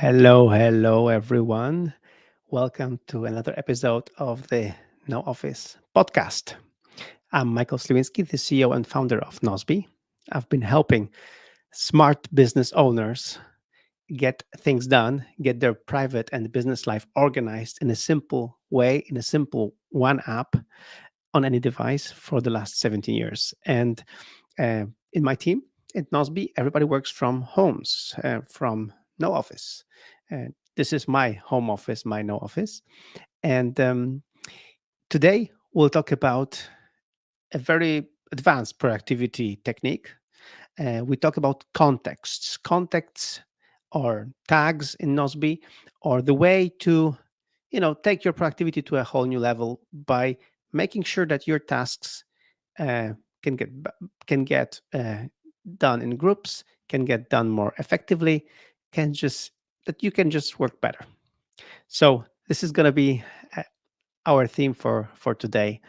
Hello, everyone. Welcome to another episode of the NoOffice podcast. I'm Michael Sliwinski, the CEO and founder of Nozbe. I've been helping smart business owners get things done, get their private and business life organized in a simple way, in a simple one app on any device for the last 17 years. And in my team at Nozbe, everybody works from homes, from no office. This is my home office, my no office. And today we'll talk about a very advanced productivity technique. We talk about contexts or tags in Nozbe, or the way to, take your productivity to a whole new level by making sure that your tasks uh, can get done in groups, can get done more effectively, can just that you can just work better. So this is going to be uh, our theme for today.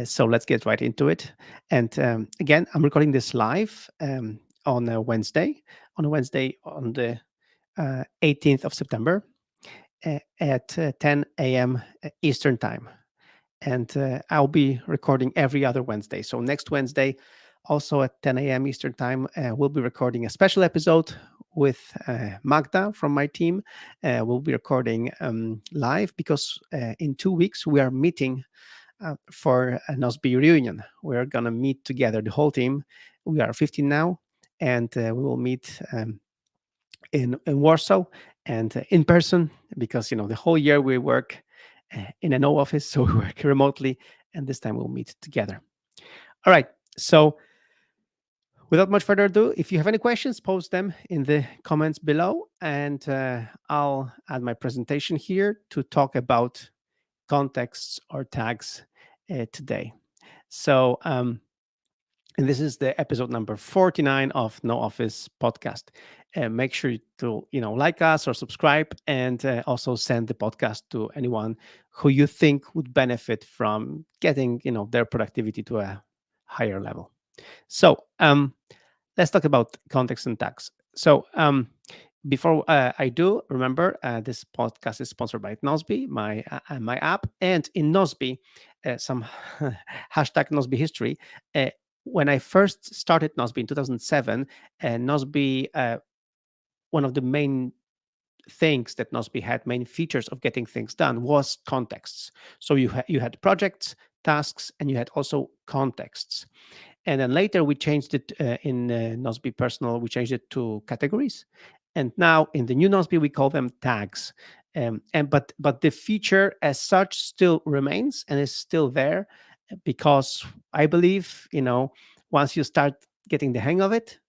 So let's get right into it. And again, I'm recording this live on a Wednesday, on the 18th of September at 10 a.m. Eastern time. And I'll be recording every other Wednesday. So next Wednesday, also at 10 a.m. Eastern time, we'll be recording a special episode with Magda from my team. We'll be recording live because in 2 weeks we are meeting for a NOSB reunion. We're gonna meet together, the whole team. We are 15 now, and we will meet in Warsaw and in person because the whole year we work in a no office, so we work remotely, and this time we'll meet together. All right. So without much further ado, if you have any questions, post them in the comments below, and I'll add my presentation here to talk about contexts or tags today. So and this is the episode number 49 of No Office podcast. Make sure to like us or subscribe, and also send the podcast to anyone who you think would benefit from getting their productivity to a higher level. So let's talk about context and tags. So before I do, remember this podcast is sponsored by Nozbe, my app, and in Nozbe, some hashtag Nozbe history. When I first started Nozbe in 2007, Nozbe, one of the main things that Nozbe had, main features of getting things done, was contexts. So you had projects, tasks, and you had also contexts. And then later we changed it in Nozbe Personal. We changed it to categories, and now in the new Nozbe we call them tags. But the feature as such still remains and is still there because I believe once you start getting the hang of it,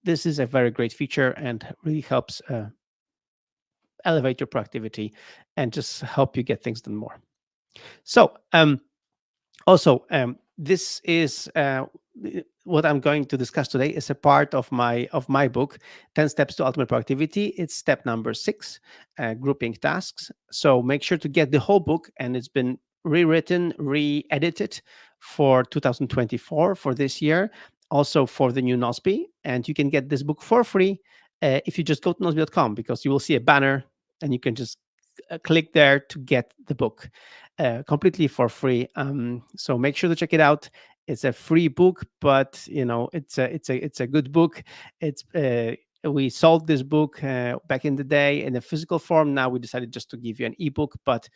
this is a very great feature and really helps elevate your productivity and just help you get things done more. So also, this is what I'm going to discuss today is a part of my book, 10 Steps to Ultimate Productivity. It's step number 6, grouping tasks. So make sure to get the whole book, and it's been rewritten, re-edited for 2024, for this year, also for the new Nozbe. And you can get this book for free if you just go to nozbe.com, because you will see a banner and you can just click there to get the book completely for free. So make sure to check it out. It's a free book, but it's a good book. It's we sold this book back in the day in a physical form. Now we decided just to give you an ebook, but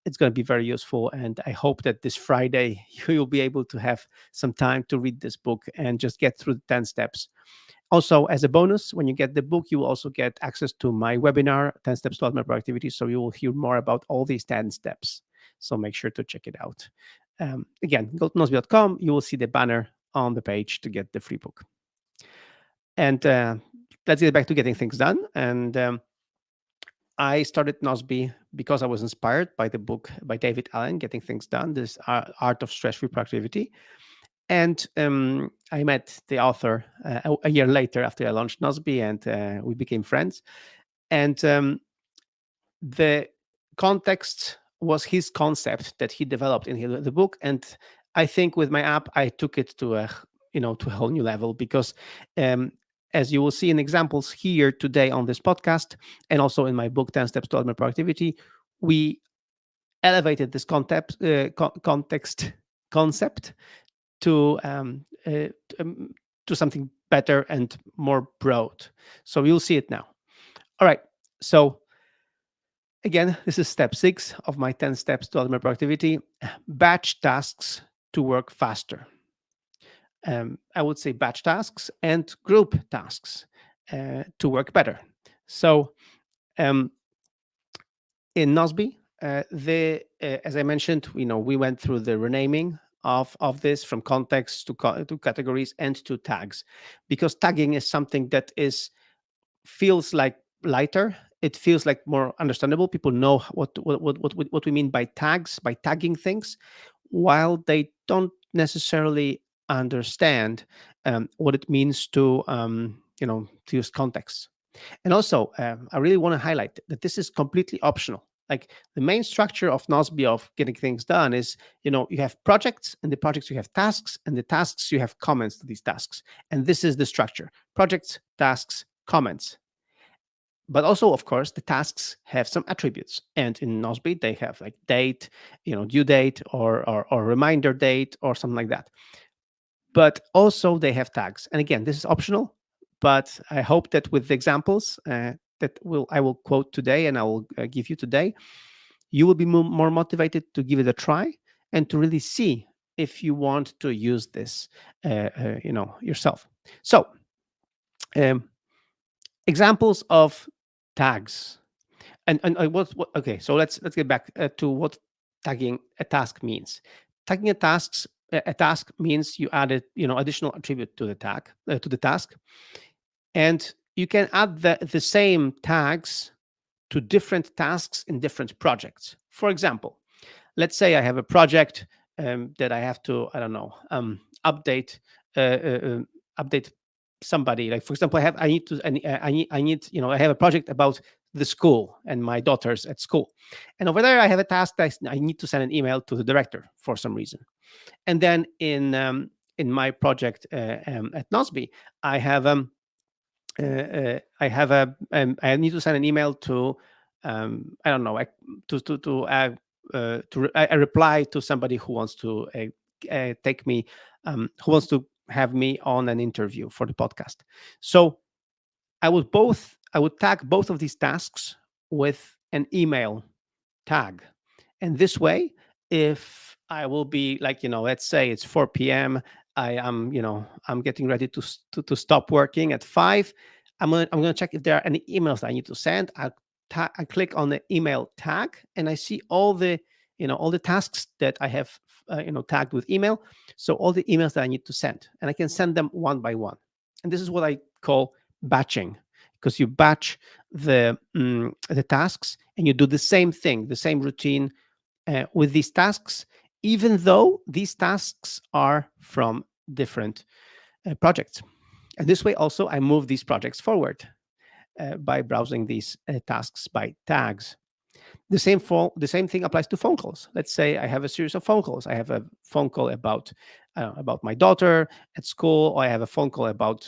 it's going to be very useful. And I hope that this Friday you'll be able to have some time to read this book and just get through the 10 steps. Also, as a bonus, when you get the book, you will also get access to my webinar, 10 Steps to Ultimate Productivity. So you will hear more about all these 10 steps. So make sure to check it out. Again, go to nozbe.com. You will see the banner on the page to get the free book. And let's get back to getting things done. And I started Nozbe because I was inspired by the book by David Allen, Getting Things Done, this Art of Stress-Free Productivity. And I met the author a year later after I launched Nozbe, and we became friends. And the context was his concept that he developed in the book. And I think with my app, I took it to a to a whole new level because as you will see in examples here today on this podcast, and also in my book 10 Steps to Ultimate Productivity, we elevated this concept to to something better and more broad. So you'll see it now. All right. So again, this is step 6 of my 10 steps to ultimate productivity. Batch tasks to work faster. I would say batch tasks and group tasks to work better. So um, in Nozbe, as I mentioned, we went through the renaming of this from context to categories and to tags, because tagging is something that feels like lighter. It feels like more understandable. People know what we mean by tags, by tagging things, while they don't necessarily understand what it means to use context. And also, I really want to highlight that this is completely optional. Like the main structure of Nozbe of getting things done is, you have projects, and the projects you have tasks, and the tasks you have comments to these tasks. And this is the structure: projects, tasks, comments. But also, of course, the tasks have some attributes. And in Nozbe, they have like date, due date, or reminder date, or something like that. But also they have tags. And again, this is optional, but I hope that with the examples I will quote today and I will give you today, you will be more motivated to give it a try and to really see if you want to use this, yourself. So, um, examples of tags, and okay. So let's get back to what tagging a task means. Tagging a task means you added additional attribute to the tag to the task, and you can add the same tags to different tasks in different projects. For example, let's say I have a project that I have to, I don't know, update uh, uh, um, update somebody. Like for example, I have a project about the school and my daughters at school, and over there I have a task that I need to send an email to the director for some reason. And then in my project at Nozbe, I have I need to send an email to I don't know, I reply to somebody who wants to take me, who wants to have me on an interview for the podcast. So I would tag both of these tasks with an email tag. And this way, if I will be like, let's say it's 4 p.m., I'm getting ready to stop working at 5. I'm gonna check if there are any emails that I need to send. I click on the email tag, and I see all the tasks that I have tagged with email. So all the emails that I need to send, and I can send them one by one. And this is what I call batching, because you batch the tasks, and you do the same thing, the same routine with these tasks, even though these tasks are from different projects. And this way, also, I move these projects forward by browsing these tasks by tags. The same thing applies to phone calls. Let's say I have a series of phone calls. I have a phone call about my daughter at school, or I have a phone call about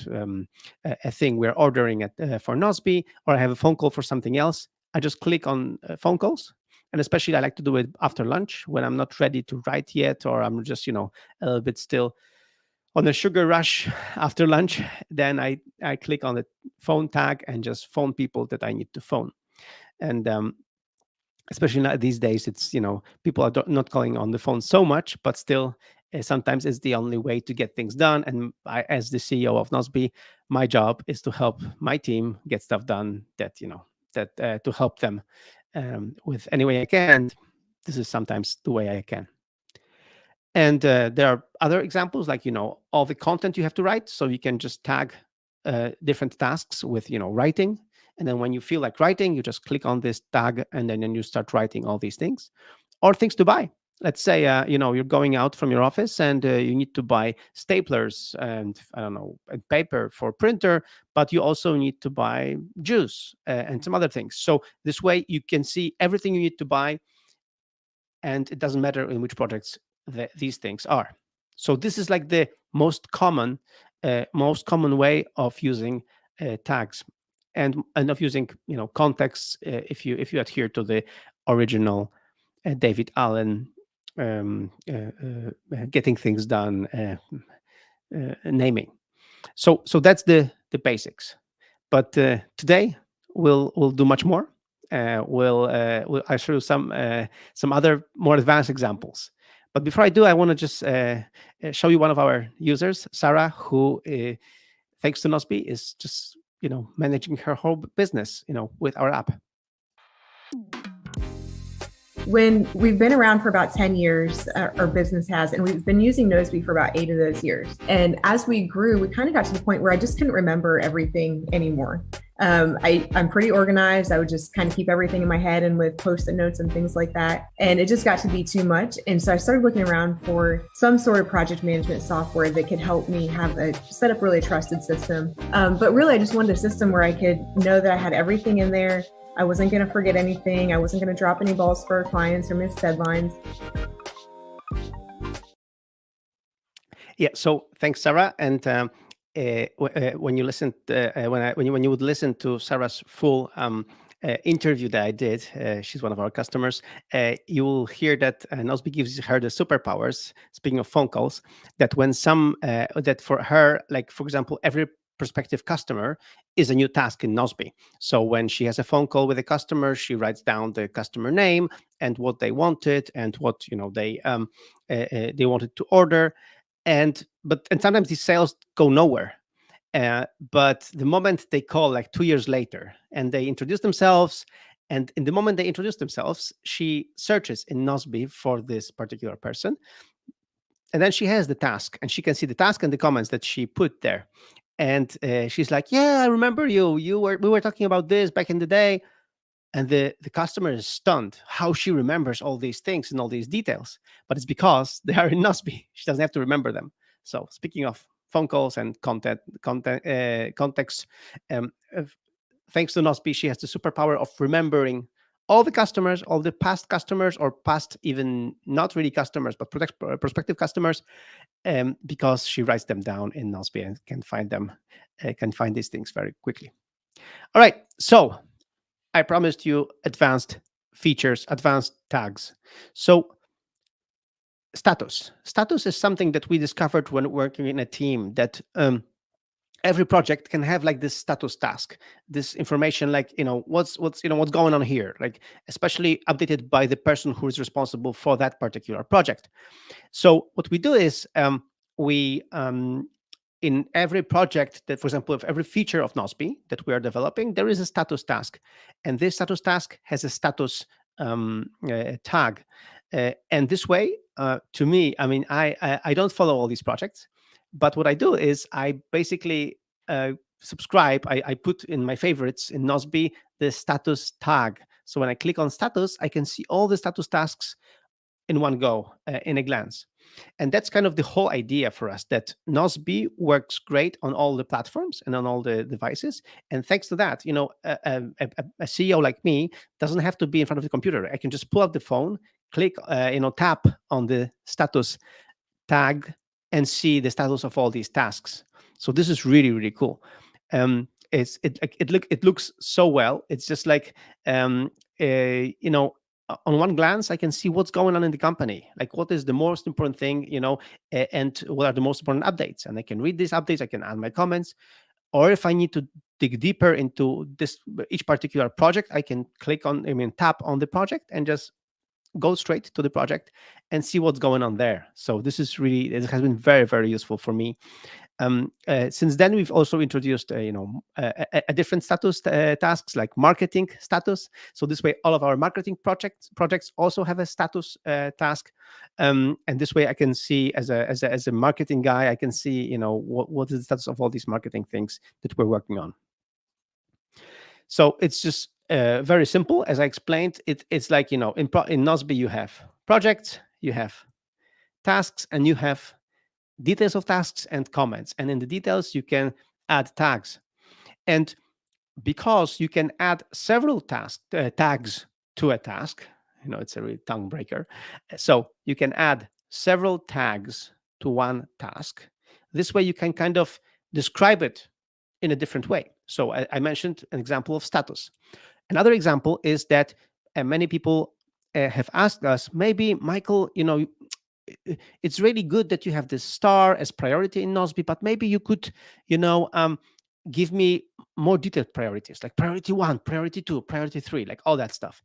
a thing we're ordering for Nozbe, or I have a phone call for something else. I just click on phone calls, and especially I like to do it after lunch when I'm not ready to write yet, or I'm just a little bit still on a sugar rush after lunch. Then I click on the phone tag and just phone people that I need to phone. And especially not these days, it's people are not calling on the phone so much, but still sometimes it's the only way to get things done. And as the CEO of Nozbe, my job is to help my team get stuff done, that to help them with any way I can. And this is sometimes the way I can. And there are other examples, like all the content you have to write, so you can just tag different tasks with writing. And then when you feel like writing, you just click on this tag, and then you start writing all these things. Or things to buy. Let's say you're going out from your office, and you need to buy staplers and, I don't know, and paper for printer, but you also need to buy juice and some other things. So this way you can see everything you need to buy, and it doesn't matter in which projects these things are. So this is like the most common most common way of using tags, and of using contexts, if you adhere to the original David Allen getting things done naming. So that's the basics. But today we'll do much more. I'll show you some other more advanced examples. But before I do, I want to just show you one of our users, Sarah, who, thanks to Nozbe, is just managing her whole business, with our app. When we've been around for about 10 years, our business has, and we've been using Nozbe for about 8 of those years. And as we grew, we kind of got to the point where I just couldn't remember everything anymore. I'm pretty organized. I would just kind of keep everything in my head and with post-it notes and things like that. And it just got to be too much. And so I started looking around for some sort of project management software that could help me set up really a trusted system. But really, I just wanted a system where I could know that I had everything in there. I wasn't going to forget anything. I wasn't going to drop any balls for our clients or miss deadlines. Yeah. So thanks, Sarah. And when you listened, when you would listen to Sarah's full interview that I did, she's one of our customers. You will hear that Nozbe gives her the superpowers. Speaking of phone calls, that when that for her, like for example, every prospective customer is a new task in Nozbe. So when she has a phone call with a customer, she writes down the customer name and what they wanted and what they wanted to order. And sometimes these sales go nowhere. But the moment they call, like 2 years later, and they introduce themselves, and in the moment they introduce themselves, she searches in Nozbe for this particular person, and then she has the task, and she can see the task and the comments that she put there. And she's like, "Yeah, I remember you. We were talking about this back in the day." And the customer is stunned how she remembers all these things and all these details. But it's because they are in Nozbe. She doesn't have to remember them. So speaking of phone calls and context, um, uh, thanks to Nozbe, she has the superpower of remembering all the customers, all the past customers, or past even not really customers, but prospective customers, because she writes them down in Nozbe and can find them, can find these things very quickly. All right, so I promised you advanced features, advanced tags. So status is something that we discovered when working in a team, that every project can have like this status task, this information, like what's what's going on here, like especially updated by the person who is responsible for that particular project. So what we do is we in every project, that, for example, of every feature of Nozbe that we are developing, there is a status task, and this status task has a status tag. And this way, to me, I mean, I don't follow all these projects, but what I do is I basically subscribe. I put in my favorites in Nozbe the status tag. So when I click on status, I can see all the status tasks in one go, in a glance. And that's kind of the whole idea for us, that Nozbe works great on all the platforms and on all the devices. And thanks to that, a CEO like me doesn't have to be in front of the computer. I can just pull up the phone, click, tap on the status tag, and see the status of all these tasks. So this is really, really cool. It looks so well. It's just like on one glance, I can see what's going on in the company, like what is the most important thing, and what are the most important updates. And I can read these updates, I can add my comments, or if I need to dig deeper into this each particular project, I can tap on the project and just go straight to the project and see what's going on there. So it has been very, very useful for me. Since then, we've also introduced, a different status tasks, like marketing status. So this way, all of our marketing projects also have a status task, and this way, I can see as a marketing guy, I can see what is the status of all these marketing things that we're working on. So it's just very simple, as I explained. It's like in Nozbe, you have projects, you have tasks, and you have details of tasks and comments. And in the details, you can add tags. And because you can add several tags to a task, it's a real tongue breaker. So you can add several tags to one task. This way, you can kind of describe it in a different way. So I mentioned an example of status. Another example is that many people have asked us, maybe Michael, it's really good that you have this star as priority in Nozbe, but maybe you could, you know, give me more detailed priorities, like priority one, priority two, priority three, like all that stuff.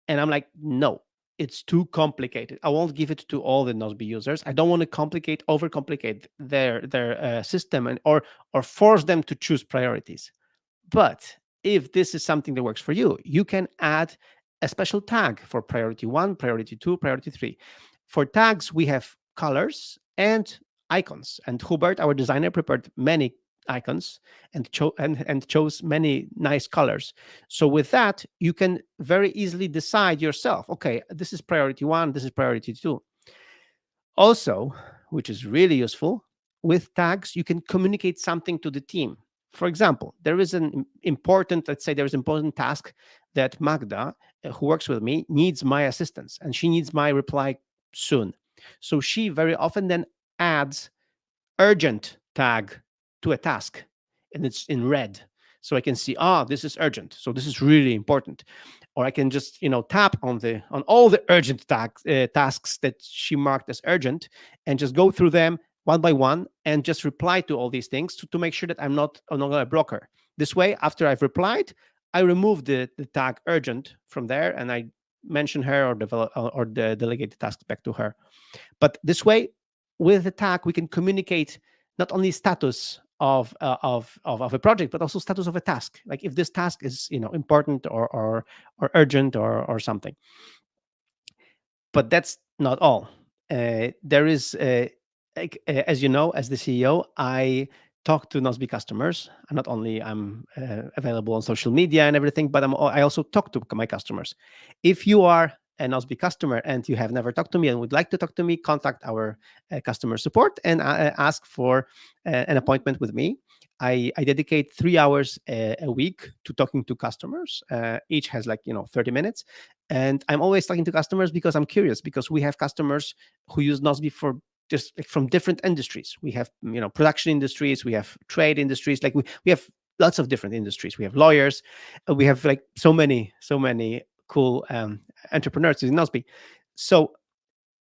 And I'm like, no, it's too complicated. I won't give it to all the Nozbe users. I don't want to overcomplicate their system or force them to choose priorities. But if this is something that works for you, you can add a special tag for priority one, priority two, priority three. For tags, we have colors and icons. And Hubert, our designer, prepared many icons and chose many nice colors. So with that, you can very easily decide yourself, okay, this is priority one, this is priority two. Also, which is really useful, with tags, you can communicate something to the team. For example, there is an important, let's say there is an important task that Magda, who works with me, needs my assistance and she needs my reply soon. So she very often then adds urgent tag to a task and it's in red. So I can see, this is urgent. So this is really important. Or I can just, tap on all the urgent tasks that she marked as urgent and just go through them one by one and just reply to all these things to make sure that I'm not a blocker. This way, after I've replied, I remove the tag urgent from there and I mention her or delegate the task back to her. But this way, with the tag, we can communicate not only status of a project, but also status of a task. Like if this task is important or urgent or something. But that's not all. There is, as you know, as the CEO, I talk to Nozbe customers. And not only I'm available on social media and everything, but I also talk to my customers. If you are a Nozbe customer and you have never talked to me and would like to talk to me, contact our customer support and ask for an appointment with me. I dedicate 3 hours a week to talking to customers. Each has 30 minutes. And I'm always talking to customers because I'm curious, because we have customers who use Nozbe for just from different industries. We have, production industries, we have trade industries, we have lots of different industries. We have lawyers, we have so many cool entrepreneurs using Nozbe. So,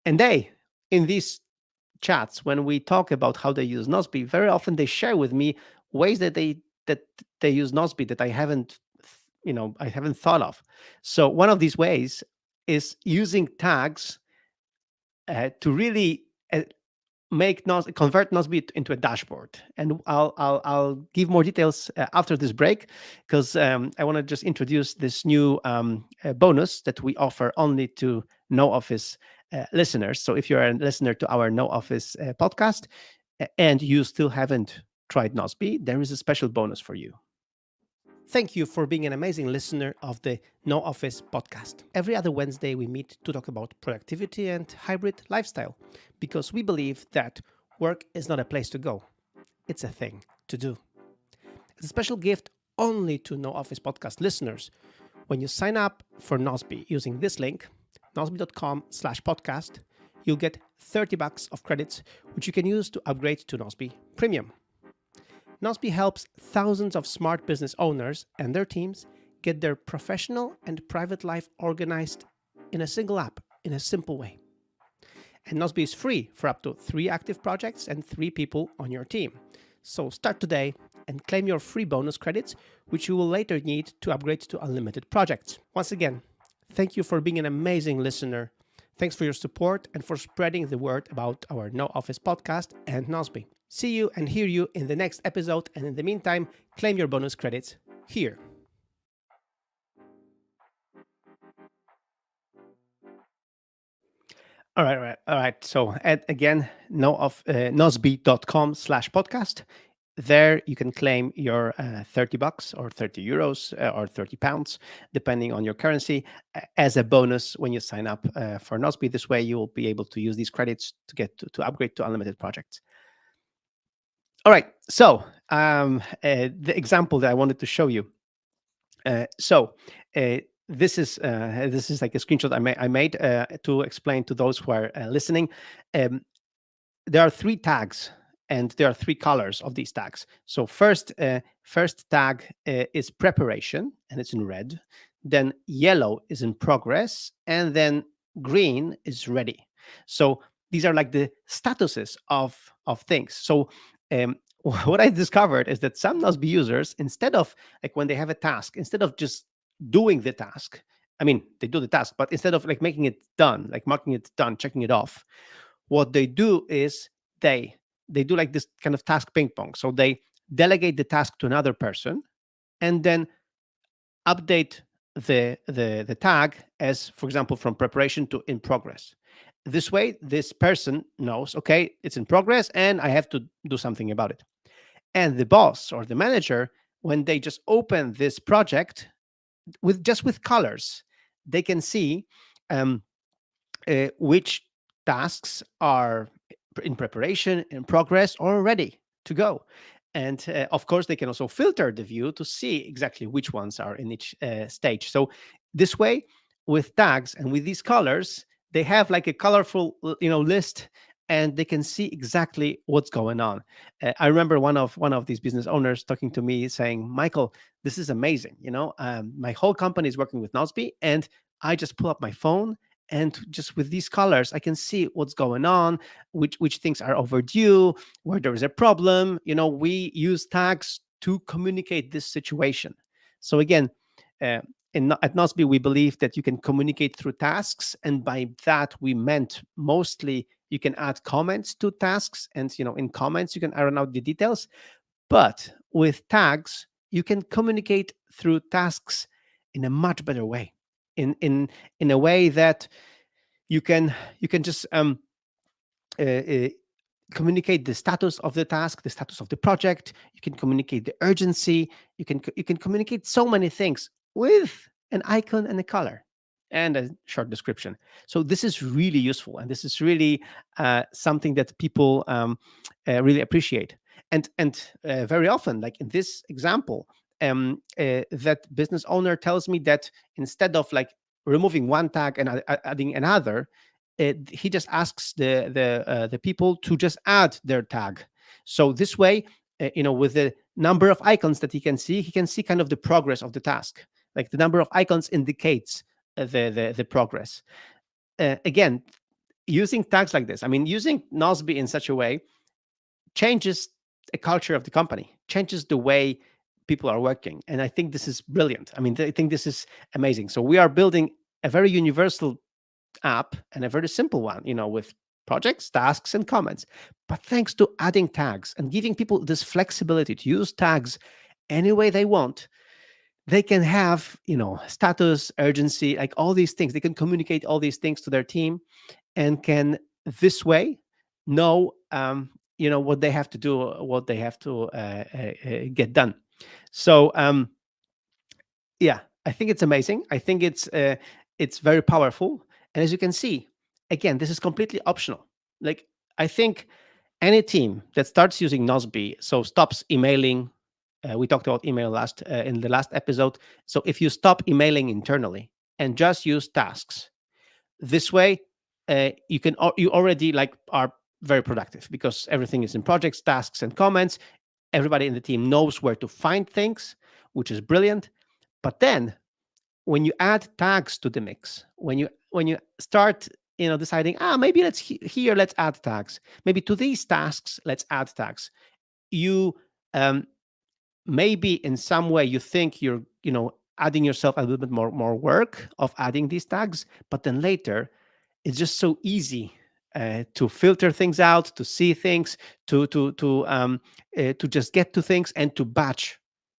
and in these chats, when we talk about how they use Nozbe, very often they share with me ways that they use Nozbe that I haven't thought of. So one of these ways is using tags to really convert Nozbe into a dashboard. And I'll give more details after this break, because I want to just introduce this new bonus that we offer only to NoOffice listeners. So if you're a listener to our NoOffice podcast and you still haven't tried Nozbe, there is a special bonus for you. Thank you for being an amazing listener of the NoOffice podcast. Every other Wednesday, we meet to talk about productivity and hybrid lifestyle, because we believe that work is not a place to go, it's a thing to do. It's a special gift only to NoOffice podcast listeners. When you sign up for Nozbe using this link, nozbe.com/podcast, you'll get $30 of credits, which you can use to upgrade to Nozbe Premium. Nozbe helps thousands of smart business owners and their teams get their professional and private life organized in a single app in a simple way. And Nozbe is free for up to 3 active projects and 3 people on your team. So start today and claim your free bonus credits, which you will later need to upgrade to unlimited projects. Once again, thank you for being an amazing listener. Thanks for your support and for spreading the word about our NoOffice podcast and Nozbe. See you and hear you in the next episode, and in the meantime, claim your bonus credits here. All right. So again, nozbe.com/podcast. There you can claim your $30 or €30 or £30, depending on your currency, as a bonus when you sign up for Nozbe. This way, you will be able to use these credits to get to upgrade to unlimited projects. All right. So the example that I wanted to show you. This is like a screenshot I made to explain to those who are listening. There are 3 tags and there are three colors of these tags. So first tag is preparation, and it's in red. Then yellow is in progress, and then green is ready. So these are like the statuses of things. So what I discovered is that some Nozbe users, instead of like when they have a task, instead of just doing the task, I mean they do the task, but instead of like making it done, like marking it done, checking it off, what they do is they do like this kind of task ping pong. So they delegate the task to another person and then update the tag as, for example, from preparation to in progress. This way, this person knows, okay, it's in progress and I have to do something about it. And the boss or the manager, when they just open this project with colors, they can see um, which tasks are in preparation, in progress, or ready to go. And of course, they can also filter the view to see exactly which ones are in each stage. So this way, with tags and with these colors, they have like a colorful, list, and they can see exactly what's going on. I remember one of these business owners talking to me saying, "Michael, this is amazing. My whole company is working with Nozbe, and I just pull up my phone and just with these colors I can see what's going on, which things are overdue, where there is a problem. We use tags to communicate this situation. So again, uh, at Nozbe we believe that you can communicate through tasks, and by that we meant mostly you can add comments to tasks, and in comments you can iron out the details. But with tags you can communicate through tasks in a much better way, in a way that you can just uh, uh, communicate the status of the task, the status of the project. You can communicate the urgency. You can communicate so many things with an icon and a color and a short description. So this is really useful, and this is really something that people really appreciate. And very often, like in this example, that business owner tells me that instead of like removing one tag and adding another, he just asks the people to just add their tag. So this way, with the number of icons that he can see kind of the progress of the task. Like the number of icons indicates the progress. Again, using tags like this, I mean, using Nozbe in such a way changes a culture of the company, changes the way people are working, and I think this is brilliant. I mean, I think this is amazing. So we are building a very universal app and a very simple one, with projects, tasks, and comments. But thanks to adding tags and giving people this flexibility to use tags any way they want, they can have, status, urgency, like all these things. They can communicate all these things to their team and can this way know, what they have to do, what they have to get done. So, yeah, I think it's amazing. I think it's very powerful. And as you can see, again, this is completely optional. Like, I think any team that starts using Nozbe, so stops emailing, we talked about email last in the last episode. So if you stop emailing internally and just use tasks, this way you already like are very productive, because everything is in projects, tasks, and comments. Everybody in the team knows where to find things, which is brilliant. But then when you add tags to the mix, when you start, deciding, maybe here let's add tags, maybe to these tasks let's add tags, you um, maybe in some way you think you're, adding yourself a little bit more work of adding these tags, but then later it's just so easy to filter things out, to see things, to just get to things and to batch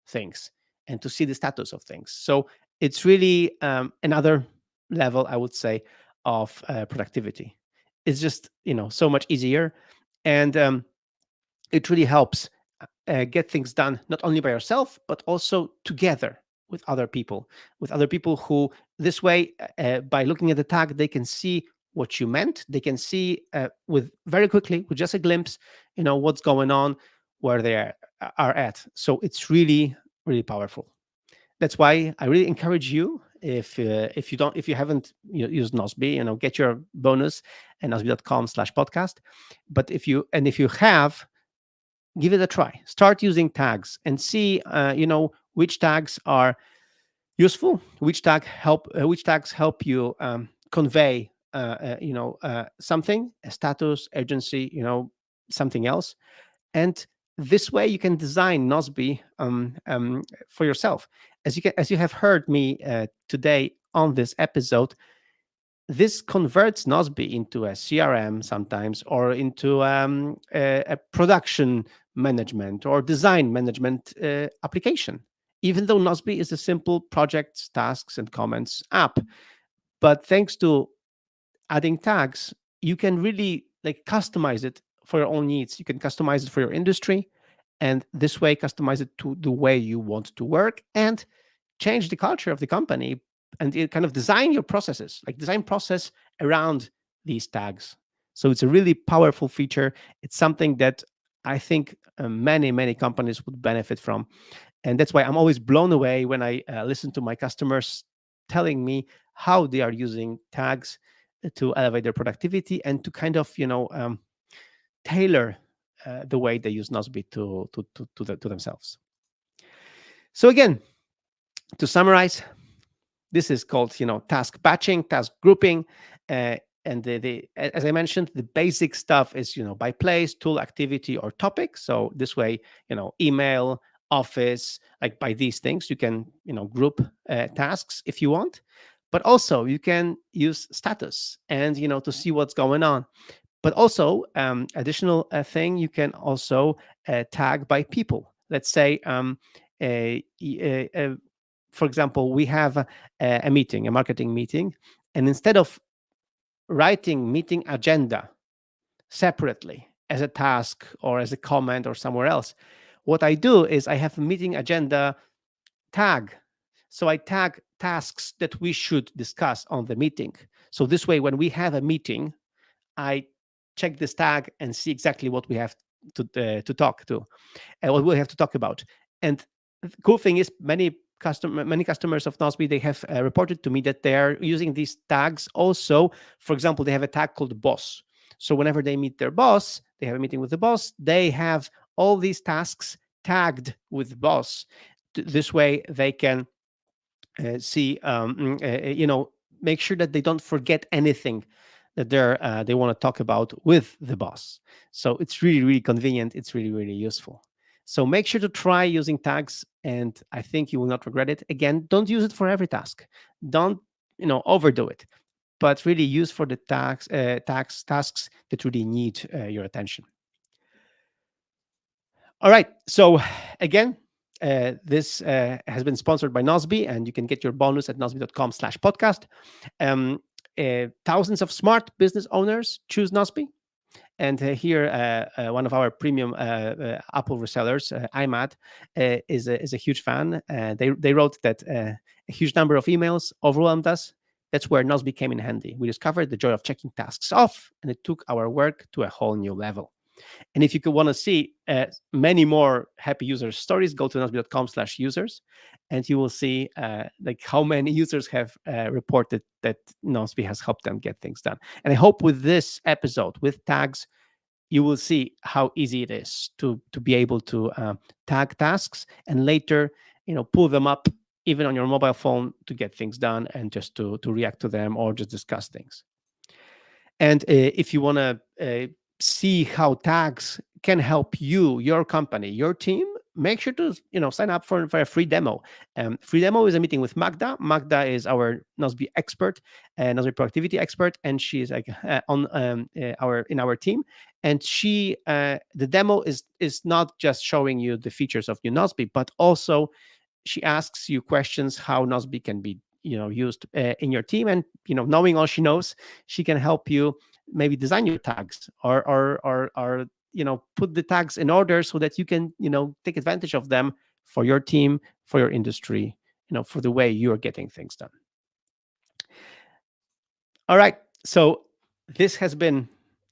things and to see the status of things. So it's really another level, I would say, of productivity. It's just so much easier, and it really helps get things done not only by yourself but also together with other people who this way, by looking at the tag, they can see what you meant. They can see with very quickly, with just a glimpse, what's going on, where they are at. So it's really, really powerful. That's why I really encourage you, if you haven't used Nozbe, get your bonus at nozbe.com/podcast. But if you have, give it a try. Start using tags and see, which tags are useful, which tags help you convey, something, a status, urgency, something else. And this way you can design Nozbe for yourself. As you have heard me today on this episode, this converts Nozbe into a CRM sometimes, or into a production management or design management application. Even though Nozbe is a simple projects, tasks, and comments app, but thanks to adding tags, you can really like customize it for your own needs. You can customize it for your industry, and this way customize it to the way you want to work and change the culture of the company, and kind of design your processes, like design process around these tags. So it's a really powerful feature. It's something that I think many companies would benefit from, and that's why I'm always blown away when I listen to my customers telling me how they are using tags to elevate their productivity and to kind of tailor the way they use Nozbe to themselves. So again, to summarize, this is called task batching, task grouping, and as I mentioned, the basic stuff is by place, tool, activity, or topic. So this way, email, office, like by these things, you can group tasks if you want. But also you can use status and to see what's going on. But also, additional thing, you can also tag by people. Let's say, a, for example, we have a meeting, a marketing meeting, and instead of writing meeting agenda separately as a task or as a comment or somewhere else, what I do is I have a meeting agenda tag. So I tag tasks that we should discuss on the meeting. So this way, when we have a meeting, I check this tag and see exactly what we have to talk to, and what we have to talk about. And the cool thing is, many customers of Nozbe, they have reported to me that they are using these tags also. For example, they have a tag called boss. So whenever they meet their boss, they have a meeting with the boss, they have all these tasks tagged with boss. This way they can see make sure that they don't forget anything that they want to talk about with the boss. So it's really convenient. It's really useful. So make sure to try using tags, and I think you will not regret it. Again, don't use it for every task. Don't overdo it, but really use for the tasks that really need your attention. All right. So again, this has been sponsored by Nozbe, and you can get your bonus at nozbe.com/podcast. Thousands of smart business owners choose Nozbe. And here, one of our premium Apple resellers, IMAD, is a huge fan. They wrote that a huge number of emails overwhelmed us. That's where Nozbe came in handy. We discovered the joy of checking tasks off, and it took our work to a whole new level. And if you could want to see many more happy user stories, go to nozbe.com/users, and you will see like how many users have reported that Nozbe has helped them get things done. And I hope with this episode, with tags, you will see how easy it is to be able to tag tasks and later pull them up even on your mobile phone to get things done and just to react to them or just discuss things. And if you want to see how tags can help you, your company, your team, make sure to sign up for a free demo. Free demo is a meeting with Magda. Magda is our Nozbe expert, Nozbe productivity expert, and she is like on in our team. And she the demo is not just showing you the features of new Nozbe, but also she asks you questions how Nozbe can be used in your team, and knowing all she knows, she can help you maybe design your tags or put the tags in order so that you can take advantage of them for your team, for your industry, for the way you are getting things done. All right, so this has been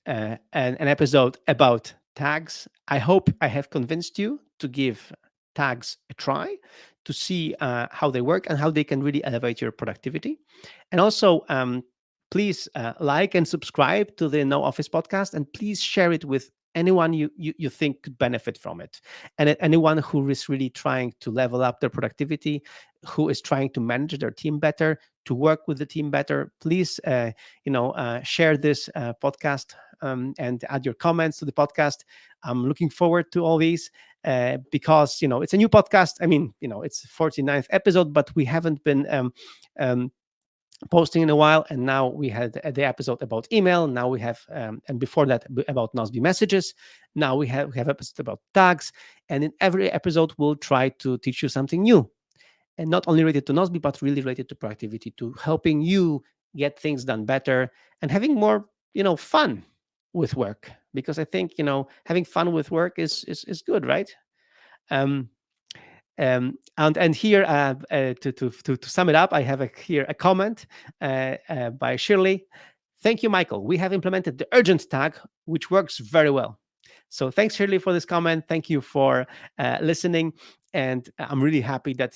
an episode about tags. I hope I have convinced you to give tags a try, to see how they work and how they can really elevate your productivity. And also, please like and subscribe to the NoOffice podcast, and please share it with anyone you think could benefit from it. And anyone who is really trying to level up their productivity, who is trying to manage their team better, to work with the team better, please share this podcast, and add your comments to the podcast. I'm looking forward to all these, because it's a new podcast. I mean, it's 49th episode, but we haven't been um, posting in a while. And now we had the episode about email. Now we have, and before that, about Nozbe messages. Now we have episode about tags. And in every episode, we'll try to teach you something new, and not only related to Nozbe, but really related to productivity, to helping you get things done better and having more, fun with work. Because I think, having fun with work is good, right? Um, and here, to sum it up, I have here a comment by Shirley. Thank you, Michael. We have implemented the urgent tag, which works very well. So thanks, Shirley, for this comment. Thank you for listening. And I'm really happy that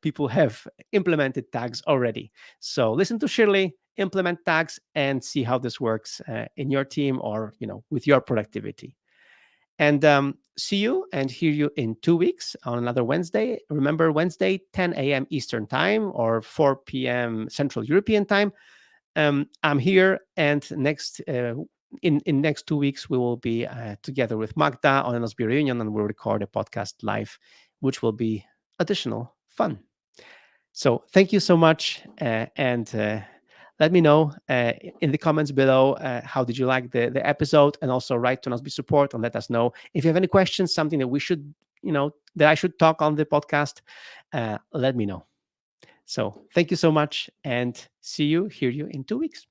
people have implemented tags already. So listen to Shirley, implement tags, and see how this works in your team, or with your productivity. And see you and hear you in 2 weeks on another Wednesday. Remember, Wednesday, 10 a.m. Eastern Time or 4 p.m. Central European Time. I'm here, and in next 2 weeks we will be together with Magda on an Nozbe reunion, and we'll record a podcast live, which will be additional fun. So thank you so much, and let me know in the comments below how did you like the episode, and also write to Nozbe support and let us know if you have any questions, something that we should, that I should talk on the podcast. Let me know. So thank you so much, and see you, hear you in 2 weeks.